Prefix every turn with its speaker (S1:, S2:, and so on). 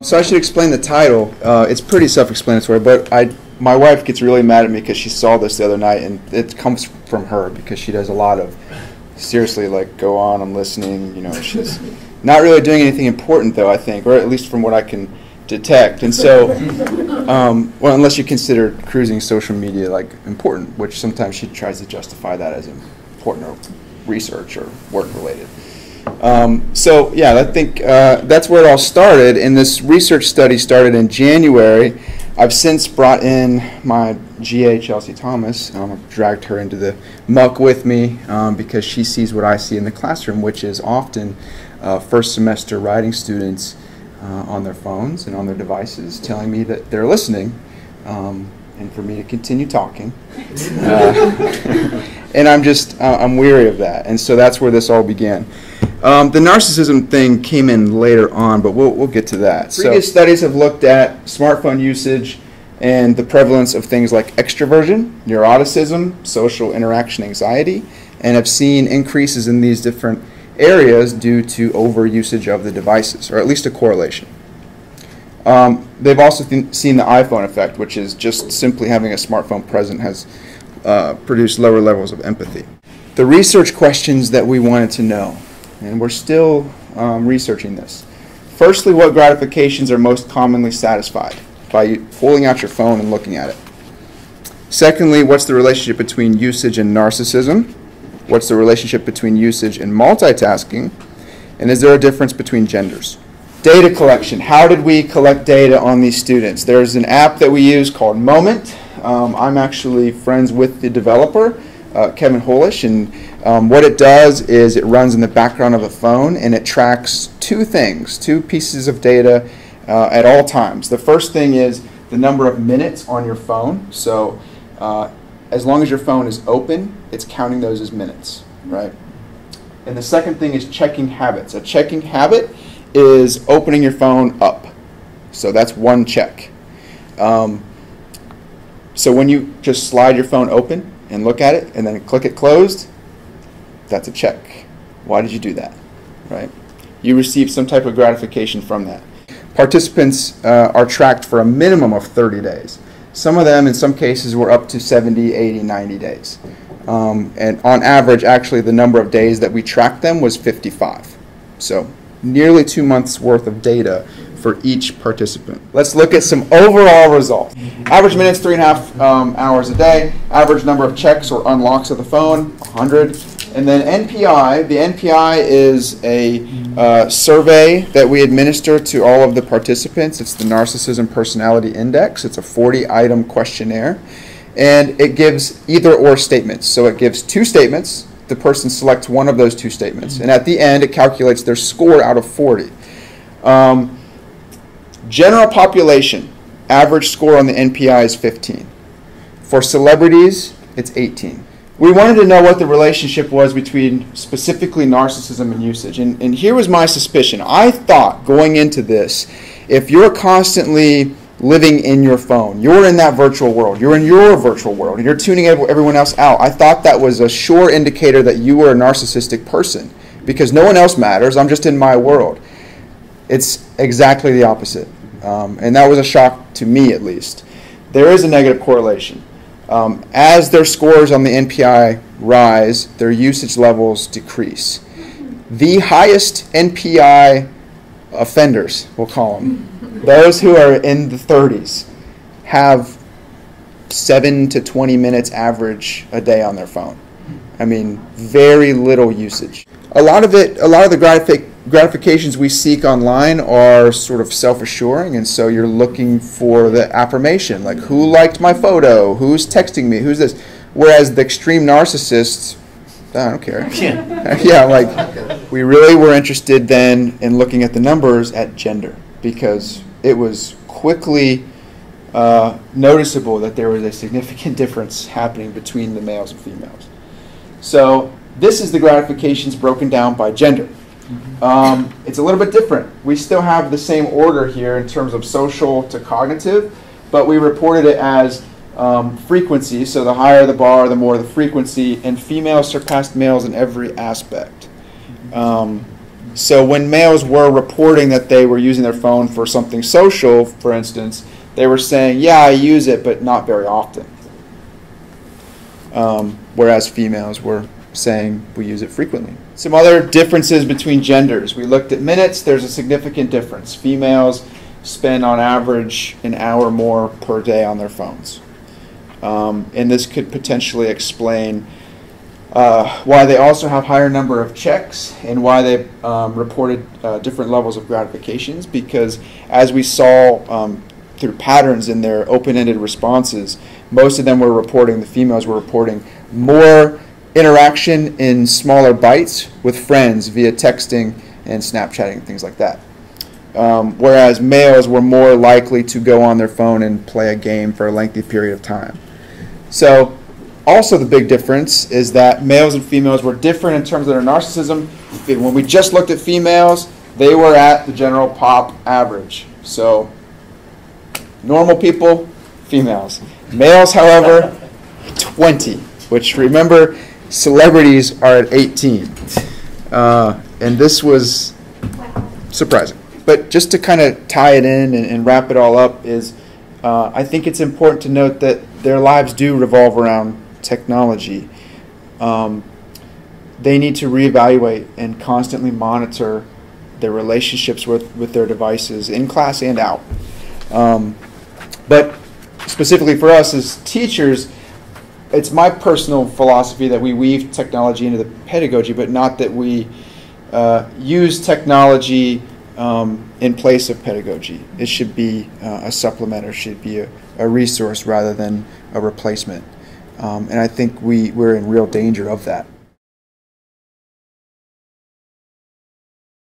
S1: So I should explain the title. It's pretty self-explanatory, but my wife gets really mad at me because she saw this the other night, and it comes from her because she does a lot of, seriously, like, go on, I'm listening, you know, she's not really doing anything important, though, I think, or at least from what I can detect. And so, well, unless you consider cruising social media, like, important, which sometimes she tries to justify that as important or research or work-related. So yeah, I think that's where it all started, and this research study started in January. I've since brought in my GA, Chelsea Thomas. I've dragged her into the muck with me because she sees what I see in the classroom, which is often first semester writing students on their phones and on their devices telling me that they're listening, and for me to continue talking. And I'm weary of that, and so that's where this all began. The narcissism thing came in later on, but we'll get to that. Previous studies have looked at smartphone usage and the prevalence of things like extroversion, neuroticism, social interaction anxiety, and have seen increases in these different areas due to overusage of the devices, or at least a correlation. They've also seen the iPhone effect, which is just simply having a smartphone present has produced lower levels of empathy. The research questions that we wanted to know, and we're still researching this. Firstly, what gratifications are most commonly satisfied by pulling out your phone and looking at it? Secondly, what's the relationship between usage and narcissism? What's the relationship between usage and multitasking? And is there a difference between genders? Data collection. How did we collect data on these students? There's an app that we use called Moment. I'm actually friends with the developer, Kevin Holish, and what it does is it runs in the background of a phone, and it tracks two pieces of data at all times. The first thing is the number of minutes on your phone. So as long as your phone is open, it's counting those as minutes, right? And the second thing is checking habits. A checking habit is opening your phone up. So that's one check. So when you just slide your phone open and look at it and then click it closed, that's a check. Why did you do that, right? You received some type of gratification from that. Participants are tracked for a minimum of 30 days. Some of them, in some cases, were up to 70, 80, 90 days. And on average, actually, the number of days that we tracked them was 55. So nearly 2 months worth of data for each participant. Let's look at some overall results. Average minutes, 3.5 hours a day. Average number of checks or unlocks of the phone, 100. And then NPI, the NPI is a survey that we administer to all of the participants. It's the Narcissism Personality Index. It's a 40-item questionnaire. And it gives either or statements. So it gives 2 statements. The person selects one of those 2 statements. And at the end, it calculates their score out of 40. General population, average score on the NPI is 15. For celebrities, it's 18. We wanted to know what the relationship was between specifically narcissism and usage. And here was my suspicion. I thought going into this, if you're constantly living in your phone, you're in that virtual world, you're in your virtual world, and you're tuning everyone else out, I thought that was a sure indicator that you were a narcissistic person because no one else matters, I'm just in my world. It's exactly the opposite. And that was a shock to me, at least. There is a negative correlation. As their scores on the NPI rise, their usage levels decrease. The highest NPI offenders, we'll call them, those who are in the 30s, have 7 to 20 minutes average a day on their phone. I mean, very little usage. A lot of the gratifications we seek online are sort of self-assuring, and so you're looking for the affirmation, like who liked my photo, who's texting me, who's this. Whereas the extreme narcissists, I don't care. Yeah, like we really were interested then in looking at the numbers at gender because it was quickly noticeable that there was a significant difference happening between the males and females. So this is the gratifications broken down by gender. It's a little bit different. We still have the same order here in terms of social to cognitive, but we reported it as frequency. So the higher the bar, the more the frequency, and females surpassed males in every aspect. So when males were reporting that they were using their phone for something social, for instance, they were saying, yeah, I use it, but not very often. Whereas females were saying we use it frequently. Some other differences between genders. We looked at minutes. There's a significant difference. Females spend on average an hour more per day on their phones. And this could potentially explain why they also have higher number of checks and why they reported different levels of gratifications, because as we saw through patterns in their open-ended responses, most of them were reporting, the females were reporting more interaction in smaller bites with friends via texting and Snapchatting and things like that. Whereas males were more likely to go on their phone and play a game for a lengthy period of time. So also the big difference is that males and females were different in terms of their narcissism. When we just looked at females, they were at the general pop average. So normal people, females. Males, however, 20, which remember, celebrities are at 18. And this was surprising. But just to kind of tie it in and wrap it all up is I think it's important to note that their lives do revolve around technology. They need to reevaluate and constantly monitor their relationships with their devices in class and out. But specifically for us as teachers, it's my personal philosophy that we weave technology into the pedagogy, but not that we use technology in place of pedagogy. It should be a supplement, or should be a resource rather than a replacement. And I think we're in real danger of that.